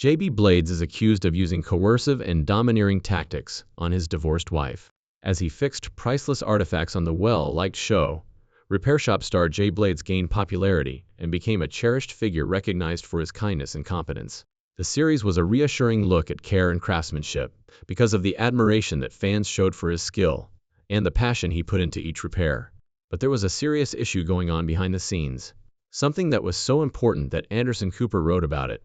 J.B. Blades is accused of using coercive and domineering tactics on his divorced wife. As he fixed priceless artifacts on the well-liked show, Repair Shop star Jay Blades gained popularity and became a cherished figure recognized for his kindness and competence. The series was a reassuring look at care and craftsmanship because of the admiration that fans showed for his skill and the passion he put into each repair. But there was a serious issue going on behind the scenes, something that was so important that Anderson Cooper wrote about it.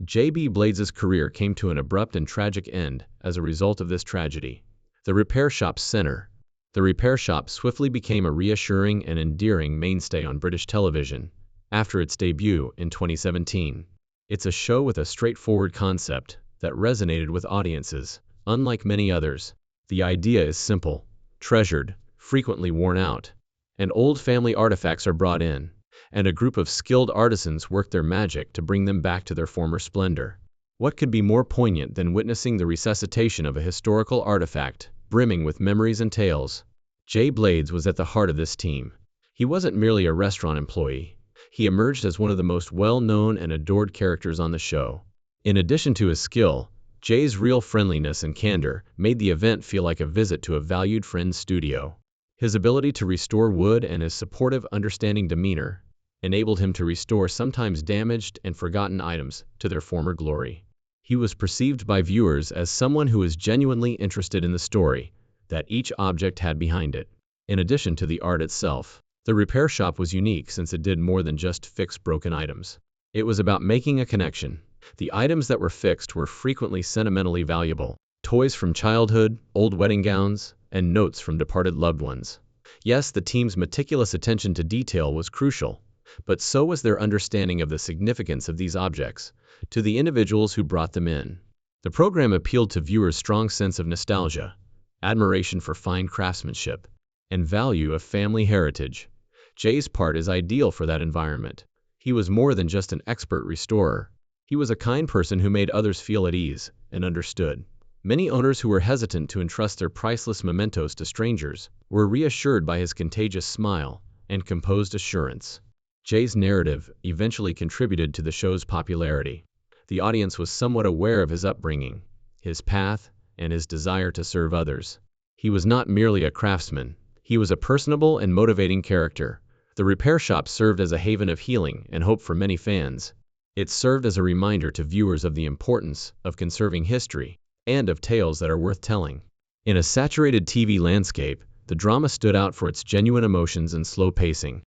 J.B. Blades' career came to an abrupt and tragic end as a result of this tragedy. The Repair Shop's center. The Repair Shop swiftly became a reassuring and endearing mainstay on British television after its debut in 2017. It's a show with a straightforward concept that resonated with audiences, unlike many others. The idea is simple, treasured, frequently worn out, and old family artifacts are brought in, and a group of skilled artisans work their magic to bring them back to their former splendor. What could be more poignant than witnessing the resuscitation of a historical artifact, brimming with memories and tales? Jay Blades was at the heart of this team. He wasn't merely a restaurant employee. He emerged as one of the most well-known and adored characters on the show. In addition to his skill, Jay's real friendliness and candor made the event feel like a visit to a valued friend's studio. His ability to restore wood and his supportive, understanding demeanor enabled him to restore sometimes damaged and forgotten items to their former glory. He was perceived by viewers as someone who was genuinely interested in the story that each object had behind it. In addition to the art itself, the Repair Shop was unique since it did more than just fix broken items. It was about making a connection. The items that were fixed were frequently sentimentally valuable. Toys from childhood, old wedding gowns, and notes from departed loved ones. Yes, the team's meticulous attention to detail was crucial, but so was their understanding of the significance of these objects to the individuals who brought them in. The program appealed to viewers' strong sense of nostalgia, admiration for fine craftsmanship, and value of family heritage. Jay's part is ideal for that environment. He was more than just an expert restorer. He was a kind person who made others feel at ease and understood. Many owners who were hesitant to entrust their priceless mementos to strangers were reassured by his contagious smile and composed assurance. Jay's narrative eventually contributed to the show's popularity. The audience was somewhat aware of his upbringing, his path, and his desire to serve others. He was not merely a craftsman. He was a personable and motivating character. The Repair Shop served as a haven of healing and hope for many fans. It served as a reminder to viewers of the importance of conserving history and of tales that are worth telling. In a saturated TV landscape, the drama stood out for its genuine emotions and slow pacing.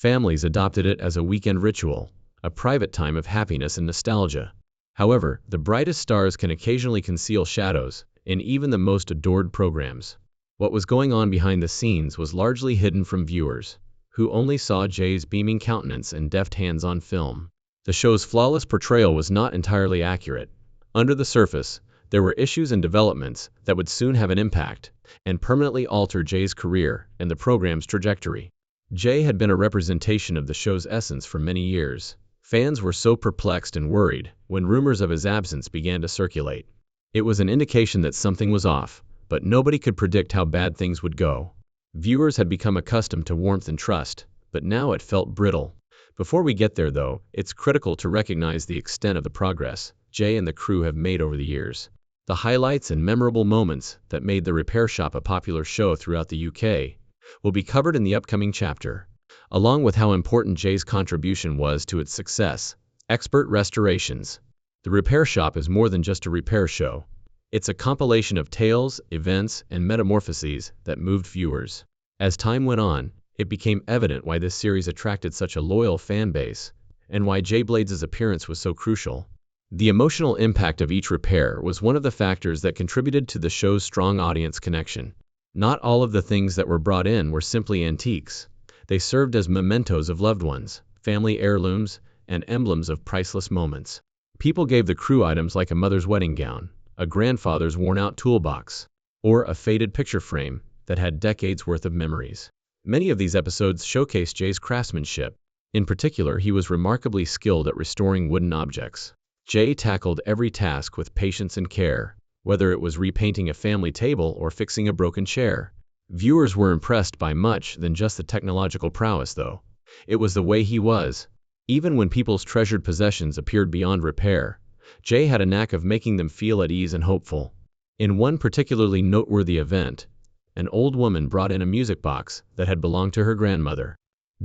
Families adopted it as a weekend ritual, a private time of happiness and nostalgia. However, the brightest stars can occasionally conceal shadows in even the most adored programs. What was going on behind the scenes was largely hidden from viewers, who only saw Jay's beaming countenance and deft hands on film. The show's flawless portrayal was not entirely accurate. Under the surface, there were issues and developments that would soon have an impact and permanently alter Jay's career and the program's trajectory. Jay had been a representation of the show's essence for many years. Fans were so perplexed and worried when rumors of his absence began to circulate. It was an indication that something was off, but nobody could predict how bad things would go. Viewers had become accustomed to warmth and trust, but now it felt brittle. Before we get there, though, it's critical to recognize the extent of the progress Jay and the crew have made over the years. The highlights and memorable moments that made the Repair Shop a popular show throughout the UK will be covered in the upcoming chapter, along with how important Jay's contribution was to its success. Expert restorations. The Repair Shop is more than just a repair show. It's a compilation of tales, events, and metamorphoses that moved viewers. As time went on, it became evident why this series attracted such a loyal fan base, and why Jay Blades' appearance was so crucial. The emotional impact of each repair was one of the factors that contributed to the show's strong audience connection. Not all of the things that were brought in were simply antiques. They served as mementos of loved ones, family heirlooms, and emblems of priceless moments. People gave the crew items like a mother's wedding gown, a grandfather's worn-out toolbox, or a faded picture frame that had decades' worth of memories. Many of these episodes showcased Jay's craftsmanship. In particular, he was remarkably skilled at restoring wooden objects. Jay tackled every task with patience and care, whether it was repainting a family table or fixing a broken chair. Viewers were impressed by much than just the technological prowess, though. It was the way he was. Even when people's treasured possessions appeared beyond repair, Jay had a knack of making them feel at ease and hopeful. In one particularly noteworthy event, an old woman brought in a music box that had belonged to her grandmother.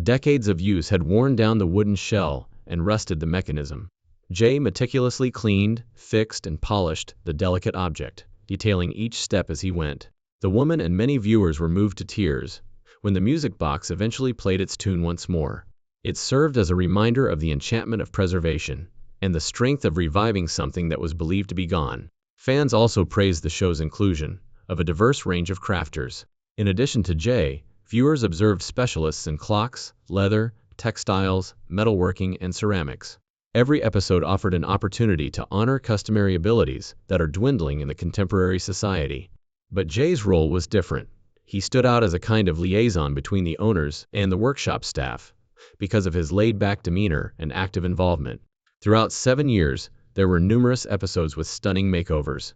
Decades of use had worn down the wooden shell and rusted the mechanism. Jay meticulously cleaned, fixed, and polished the delicate object, detailing each step as he went. The woman and many viewers were moved to tears when the music box eventually played its tune once more. It served as a reminder of the enchantment of preservation and the strength of reviving something that was believed to be gone. Fans also praised the show's inclusion of a diverse range of crafters. In addition to Jay, viewers observed specialists in clocks, leather, textiles, metalworking, and ceramics. Every episode offered an opportunity to honor customary abilities that are dwindling in the contemporary society. But Jay's role was different. He stood out as a kind of liaison between the owners and the workshop staff because of his laid-back demeanor and active involvement. Throughout 7 years, there were numerous episodes with stunning makeovers.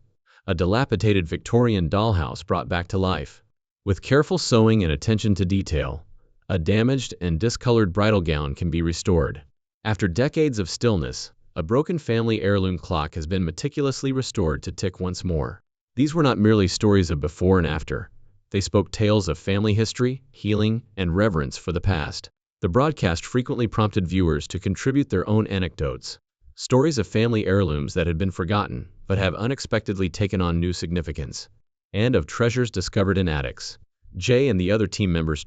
A dilapidated Victorian dollhouse brought back to life. With careful sewing and attention to detail, a damaged and discolored bridal gown can be restored. After decades of stillness, a broken family heirloom clock has been meticulously restored to tick once more. These were not merely stories of before and after. They spoke tales of family history, healing, and reverence for the past. The broadcast frequently prompted viewers to contribute their own anecdotes, stories of family heirlooms that had been forgotten but have unexpectedly taken on new significance, and of treasures discovered in attics. Jay and the other team members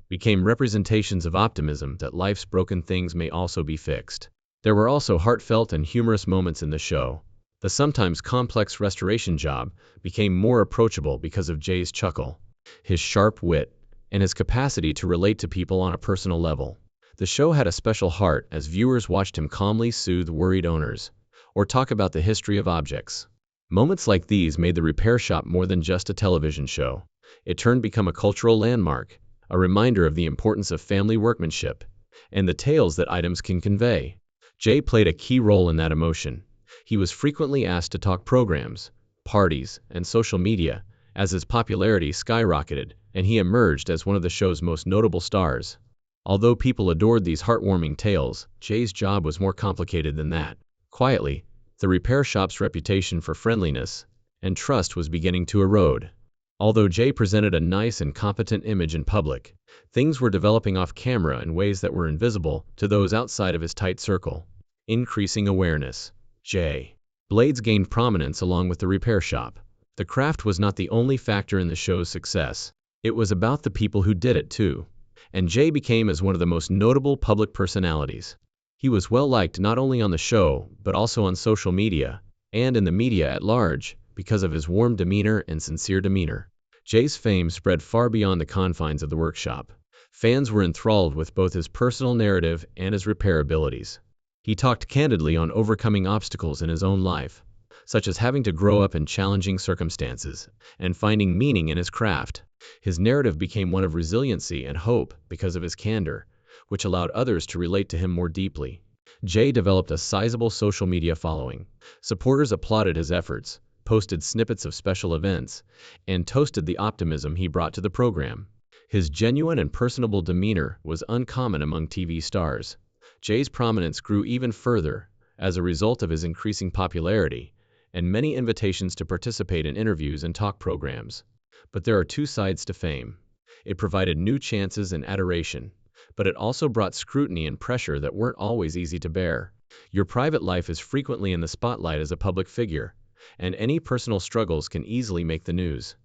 became representations of optimism that life's broken things may also be fixed. There were also heartfelt and humorous moments in the show. The sometimes complex restoration job became more approachable because of Jay's chuckle, his sharp wit, and his capacity to relate to people on a personal level. The show had a special heart as viewers watched him calmly soothe worried owners or talk about the history of objects. Moments like these made the Repair Shop more than just a television show. It turned to become a cultural landmark, a reminder of the importance of family workmanship and the tales that items can convey. Jay played a key role in that emotion. He was frequently asked to talk programs, parties, and social media as his popularity skyrocketed and he emerged as one of the show's most notable stars. Although people adored these heartwarming tales, Jay's job was more complicated than that. Quietly, the Repair Shop's reputation for friendliness and trust was beginning to erode. Although Jay presented a nice and competent image in public, things were developing off camera in ways that were invisible to those outside of his tight circle. Increasing awareness. Jay Blades gained prominence along with the Repair Shop. The craft was not the only factor in the show's success. It was about the people who did it too. And Jay became as one of the most notable public personalities. He was well liked not only on the show, but also on social media, and in the media at large, because of his warm demeanor and sincere demeanor. Jay's fame spread far beyond the confines of the workshop. Fans were enthralled with both his personal narrative and his repair abilities. He talked candidly on overcoming obstacles in his own life, such as having to grow up in challenging circumstances and finding meaning in his craft. His narrative became one of resiliency and hope because of his candor, which allowed others to relate to him more deeply. Jay developed a sizable social media following. Supporters applauded his efforts, posted snippets of special events, and toasted the optimism he brought to the program. His genuine and personable demeanor was uncommon among TV stars. Jay's prominence grew even further as a result of his increasing popularity and many invitations to participate in interviews and talk programs. But there are two sides to fame. It provided new chances and adoration, but it also brought scrutiny and pressure that weren't always easy to bear. Your private life is frequently in the spotlight as a public figure, and any personal struggles can easily make the news.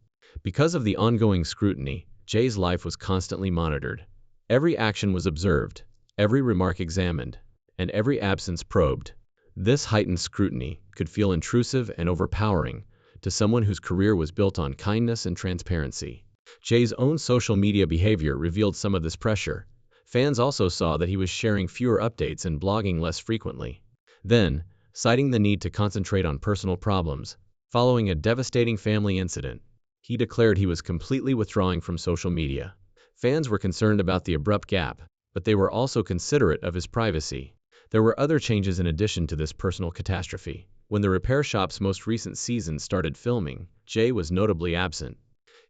Because of the ongoing scrutiny, Jay's life was constantly monitored. Every action was observed, every remark examined, and every absence probed. This heightened scrutiny could feel intrusive and overpowering to someone whose career was built on kindness and transparency. Jay's own social media behavior revealed some of this pressure. Fans also saw that he was sharing fewer updates and blogging less frequently. Then, citing the need to concentrate on personal problems, following a devastating family incident, he declared he was completely withdrawing from social media. Fans were concerned about the abrupt gap, but they were also considerate of his privacy. There were other changes in addition to this personal catastrophe. When the Repair Shop's most recent season started filming, Jay was notably absent.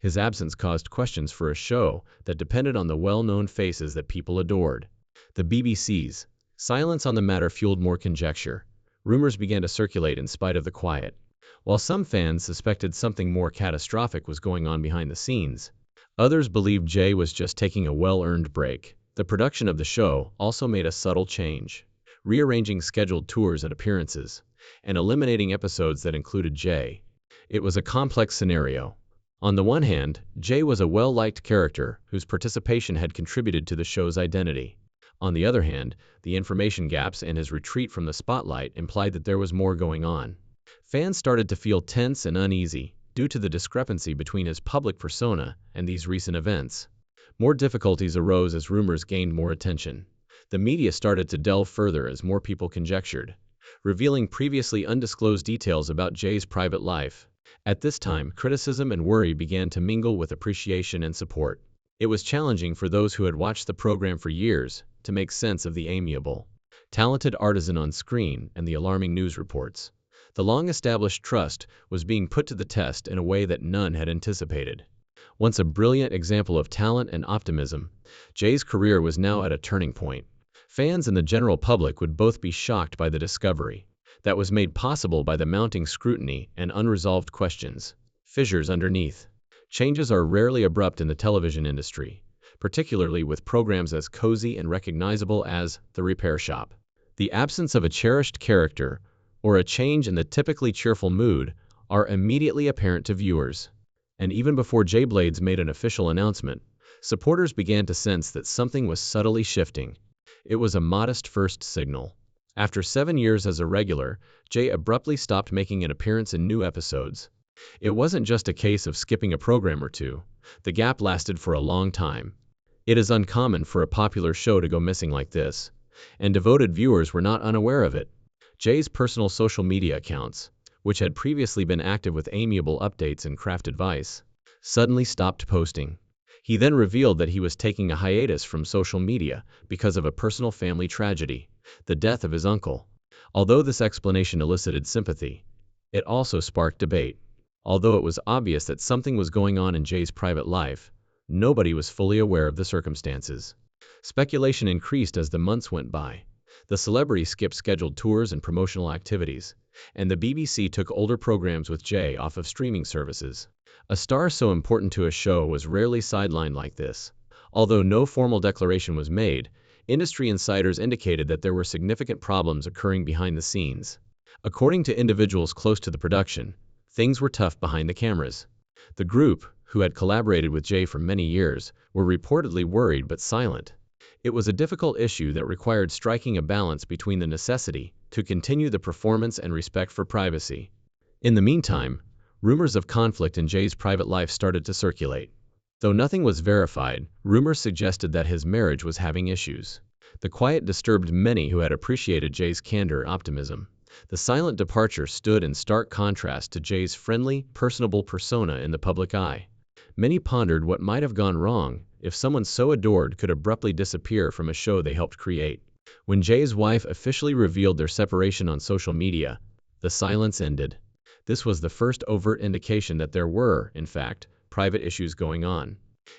His absence caused questions for a show that depended on the well-known faces that people adored. The BBC's silence on the matter fueled more conjecture. Rumors began to circulate in spite of the quiet. While some fans suspected something more catastrophic was going on behind the scenes, others believed Jay was just taking a well-earned break. The production of the show also made a subtle change, rearranging scheduled tours and appearances, and eliminating episodes that included Jay. It was a complex scenario. On the one hand, Jay was a well-liked character whose participation had contributed to the show's identity. On the other hand, the information gaps and his retreat from the spotlight implied that there was more going on. Fans started to feel tense and uneasy due to the discrepancy between his public persona and these recent events. More difficulties arose as rumors gained more attention. The media started to delve further as more people conjectured, revealing previously undisclosed details about Jay's private life. At this time, criticism and worry began to mingle with appreciation and support. It was challenging for those who had watched the program for years to make sense of the amiable, talented artisan on screen and the alarming news reports. The long-established trust was being put to the test in a way that none had anticipated. Once a brilliant example of talent and optimism, Jay's career was now at a turning point. Fans and the general public would both be shocked by the discovery that was made possible by the mounting scrutiny and unresolved questions. Fissures underneath. Changes are rarely abrupt in the television industry, particularly with programs as cozy and recognizable as The Repair Shop. The absence of a cherished character or a change in the typically cheerful mood are immediately apparent to viewers. And even before Jay Blades made an official announcement, supporters began to sense that something was subtly shifting. It was a modest first signal. After 7 years as a regular, Jay abruptly stopped making an appearance in new episodes. It wasn't just a case of skipping a program or two. The gap lasted for a long time. It is uncommon for a popular show to go missing like this, and devoted viewers were not unaware of it. Jay's personal social media accounts, which had previously been active with amiable updates and craft advice, suddenly stopped posting. He then revealed that he was taking a hiatus from social media because of a personal family tragedy, the death of his uncle. Although this explanation elicited sympathy, it also sparked debate. Although it was obvious that something was going on in Jay's private life, nobody was fully aware of the circumstances. Speculation increased as the months went by. The celebrity skipped scheduled tours and promotional activities, and the BBC took older programs with Jay off of streaming services. A star so important to a show was rarely sidelined like this. Although no formal declaration was made, industry insiders indicated that there were significant problems occurring behind the scenes. According to individuals close to the production, things were tough behind the cameras. The group, who had collaborated with Jay for many years, were reportedly worried but silent. It was a difficult issue that required striking a balance between the necessity to continue the performance and respect for privacy. In the meantime, rumors of conflict in Jay's private life started to circulate. Though nothing was verified, rumors suggested that his marriage was having issues. The quiet disturbed many who had appreciated Jay's candor and optimism. The silent departure stood in stark contrast to Jay's friendly, personable persona in the public eye. Many pondered what might have gone wrong if someone so adored could abruptly disappear from a show they helped create. When Jay's wife officially revealed their separation on social media, the silence ended. This was the first overt indication that there were, in fact, private issues going on.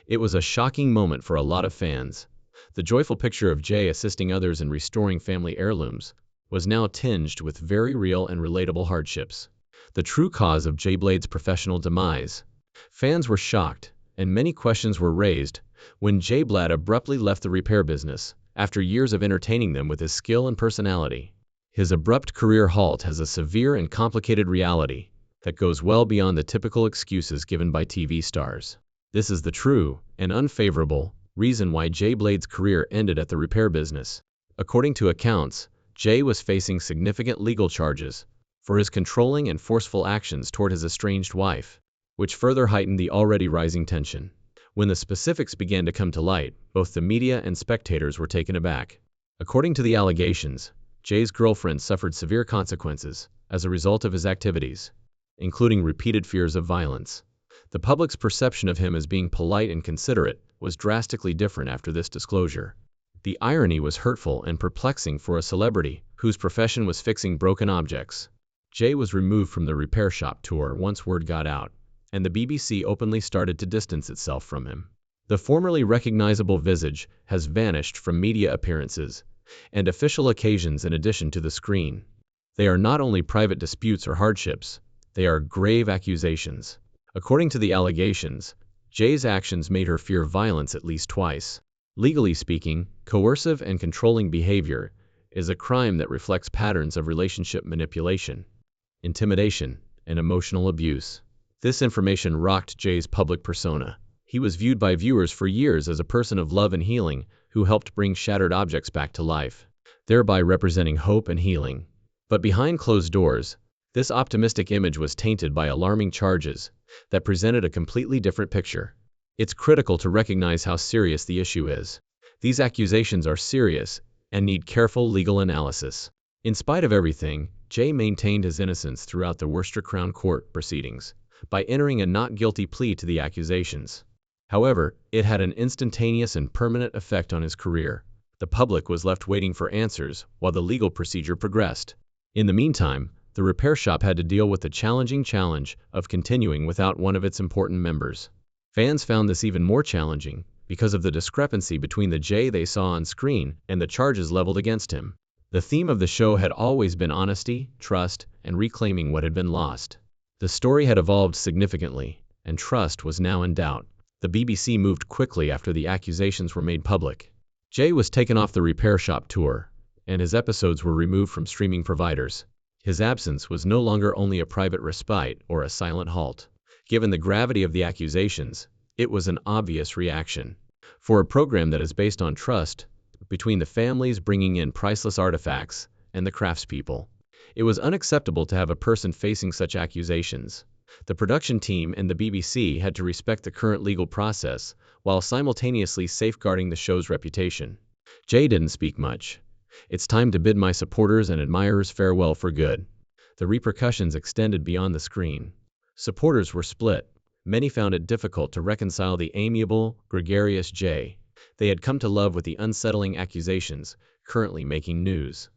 It was a shocking moment for a lot of fans. The joyful picture of Jay assisting others in restoring family heirlooms was now tinged with very real and relatable hardships. The true cause of Jay Blades' professional demise. Fans were shocked, and many questions were raised when Jay Blade abruptly left the repair business after years of entertaining them with his skill and personality. His abrupt career halt has a severe and complicated reality that goes well beyond the typical excuses given by TV stars. This is the true and unfavorable reason why Jay Blade's career ended at the repair business. According to accounts, Jay was facing significant legal charges for his controlling and forceful actions toward his estranged wife, which further heightened the already rising tension. When the specifics began to come to light, both the media and spectators were taken aback. According to the allegations, Jay's girlfriend suffered severe consequences as a result of his activities, including repeated fears of violence. The public's perception of him as being polite and considerate was drastically different after this disclosure. The irony was hurtful and perplexing for a celebrity whose profession was fixing broken objects. Jay was removed from the Repair Shop tour once word got out, and the BBC openly started to distance itself from him. The formerly recognizable visage has vanished from media appearances and official occasions in addition to the screen. They are not only private disputes or hardships, they are grave accusations. According to the allegations, Jay's actions made her fear violence at least twice. Legally speaking, coercive and controlling behavior is a crime that reflects patterns of relationship manipulation, intimidation, and emotional abuse. This information rocked Jay's public persona. He was viewed by viewers for years as a person of love and healing who helped bring shattered objects back to life, thereby representing hope and healing. But behind closed doors, this optimistic image was tainted by alarming charges that presented a completely different picture. It's critical to recognize how serious the issue is. These accusations are serious and need careful legal analysis. In spite of everything, Jay maintained his innocence throughout the Worcester Crown Court proceedings by entering a not guilty plea to the accusations. However, it had an instantaneous and permanent effect on his career. The public was left waiting for answers while the legal procedure progressed. In the meantime, the repair shop had to deal with the challenging challenge of continuing without one of its important members. Fans found this even more challenging because of the discrepancy between the Jay they saw on screen and the charges leveled against him. The theme of the show had always been honesty, trust, and reclaiming what had been lost. The story had evolved significantly, and trust was now in doubt. The BBC moved quickly after the accusations were made public. Jay was taken off the repair shop tour, and his episodes were removed from streaming providers. His absence was no longer only a private respite or a silent halt. Given the gravity of the accusations, it was an obvious reaction. For a program that is based on trust between the families bringing in priceless artifacts and the craftspeople, it was unacceptable to have a person facing such accusations. The production team and the BBC had to respect the current legal process while simultaneously safeguarding the show's reputation. Jay didn't speak much. "It's time to bid my supporters and admirers farewell for good." The repercussions extended beyond the screen. Supporters were split. Many found it difficult to reconcile the amiable, gregarious Jay they had come to love with the unsettling accusations currently making news.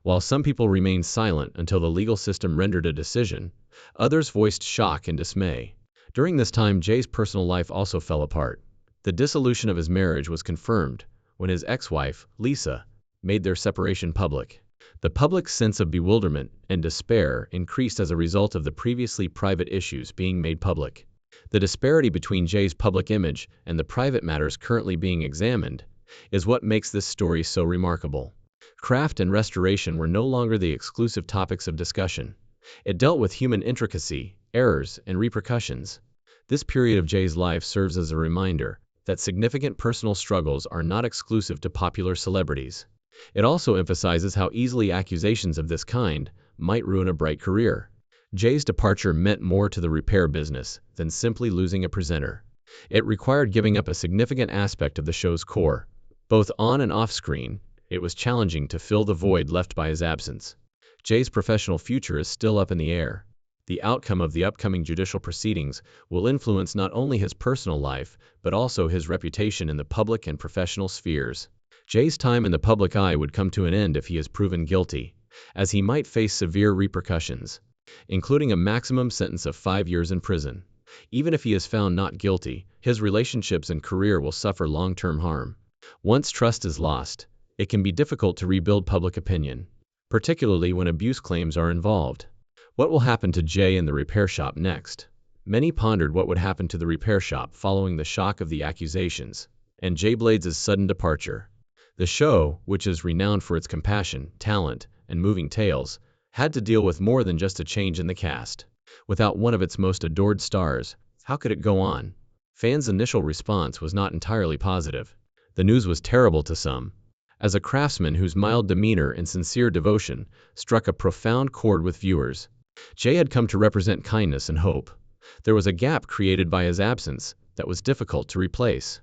While some people remained silent until the legal system rendered a decision, others voiced shock and dismay. During this time, Jay's personal life also fell apart. The dissolution of his marriage was confirmed when his ex-wife, Lisa, made their separation public. The public's sense of bewilderment and despair increased as a result of the previously private issues being made public. The disparity between Jay's public image and the private matters currently being examined is what makes this story so remarkable. Craft and restoration were no longer the exclusive topics of discussion. It dealt with human intricacy, errors, and repercussions. This period of Jay's life serves as a reminder that significant personal struggles are not exclusive to popular celebrities. It also emphasizes how easily accusations of this kind might ruin a bright career. Jay's departure meant more to the repair business than simply losing a presenter. It required giving up a significant aspect of the show's core. Both on and off screen, it was challenging to fill the void left by his absence. Jay's professional future is still up in the air. The outcome of the upcoming judicial proceedings will influence not only his personal life, but also his reputation in the public and professional spheres. Jay's time in the public eye would come to an end if he is proven guilty, as he might face severe repercussions, including a maximum sentence of 5 years in prison. Even if he is found not guilty, his relationships and career will suffer long-term harm. Once trust is lost, it can be difficult to rebuild public opinion, particularly when abuse claims are involved. What will happen to Jay and the repair shop next? Many pondered what would happen to the repair shop following the shock of the accusations and Jay Blades' sudden departure. The show, which is renowned for its compassion, talent, and moving tales, had to deal with more than just a change in the cast. Without one of its most adored stars, how could it go on? Fans' initial response was not entirely positive. The news was terrible to some. As a craftsman whose mild demeanor and sincere devotion struck a profound chord with viewers, Jay had come to represent kindness and hope. There was a gap created by his absence that was difficult to replace.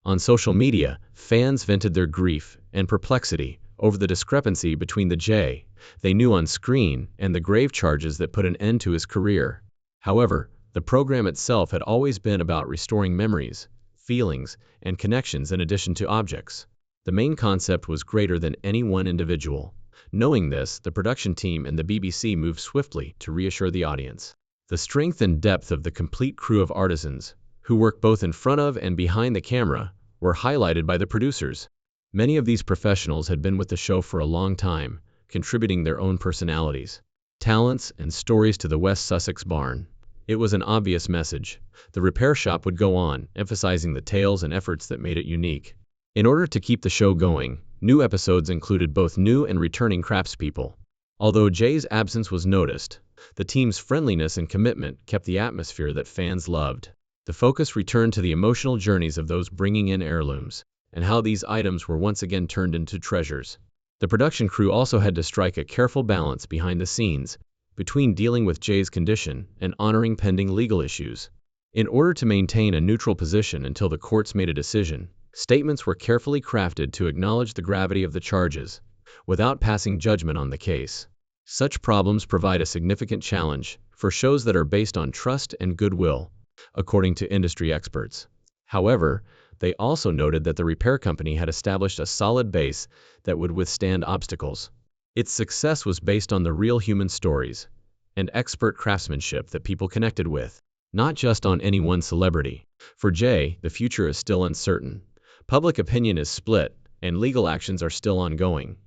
On social media, fans vented their grief and perplexity over the discrepancy between the Jay they knew on screen and the grave charges that put an end to his career. However, the program itself had always been about restoring memories, feelings, and connections in addition to objects. The main concept was greater than any one individual. Knowing this, the production team and the BBC moved swiftly to reassure the audience. The strength and depth of the complete crew of artisans, who work both in front of and behind the camera, were highlighted by the producers. Many of these professionals had been with the show for a long time, contributing their own personalities, talents, and stories to the West Sussex barn. It was an obvious message. The repair shop would go on, emphasizing the tales and efforts that made it unique. In order to keep the show going, new episodes included both new and returning craftspeople. Although Jay's absence was noticed, the team's friendliness and commitment kept the atmosphere that fans loved. The focus returned to the emotional journeys of those bringing in heirlooms, and how these items were once again turned into treasures. The production crew also had to strike a careful balance behind the scenes, between dealing with Jay's condition and honoring pending legal issues. In order to maintain a neutral position until the courts made a decision, statements were carefully crafted to acknowledge the gravity of the charges, without passing judgment on the case. Such problems provide a significant challenge for shows that are based on trust and goodwill, according to industry experts. However, they also noted that the repair company had established a solid base that would withstand obstacles. Its success was based on the real human stories and expert craftsmanship that people connected with, not just on any one celebrity. For Jay, the future is still uncertain. Public opinion is split, and legal actions are still ongoing.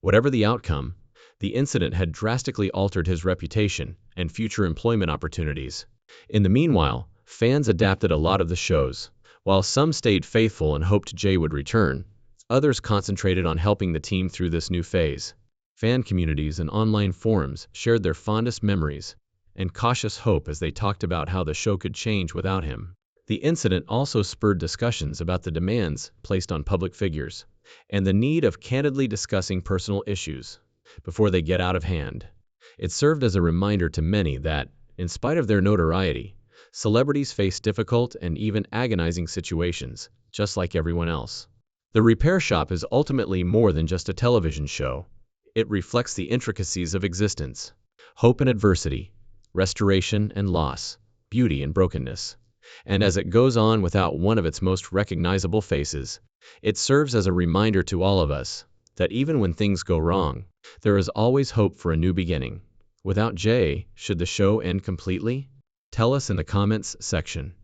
Whatever the outcome, the incident had drastically altered his reputation and future employment opportunities. In the meanwhile, fans adapted a lot of the shows. While some stayed faithful and hoped Jay would return, others concentrated on helping the team through this new phase. Fan communities and online forums shared their fondest memories and cautious hope as they talked about how the show could change without him. The incident also spurred discussions about the demands placed on public figures and the need of candidly discussing personal issues before they get out of hand. It served as a reminder to many that, in spite of their notoriety, celebrities face difficult and even agonizing situations, just like everyone else. The Repair Shop is ultimately more than just a television show. It reflects the intricacies of existence, hope and adversity, restoration and loss, beauty and brokenness. And as it goes on without one of its most recognizable faces, it serves as a reminder to all of us that even when things go wrong, there is always hope for a new beginning. Without Jay, should the show end completely? Tell us in the comments section.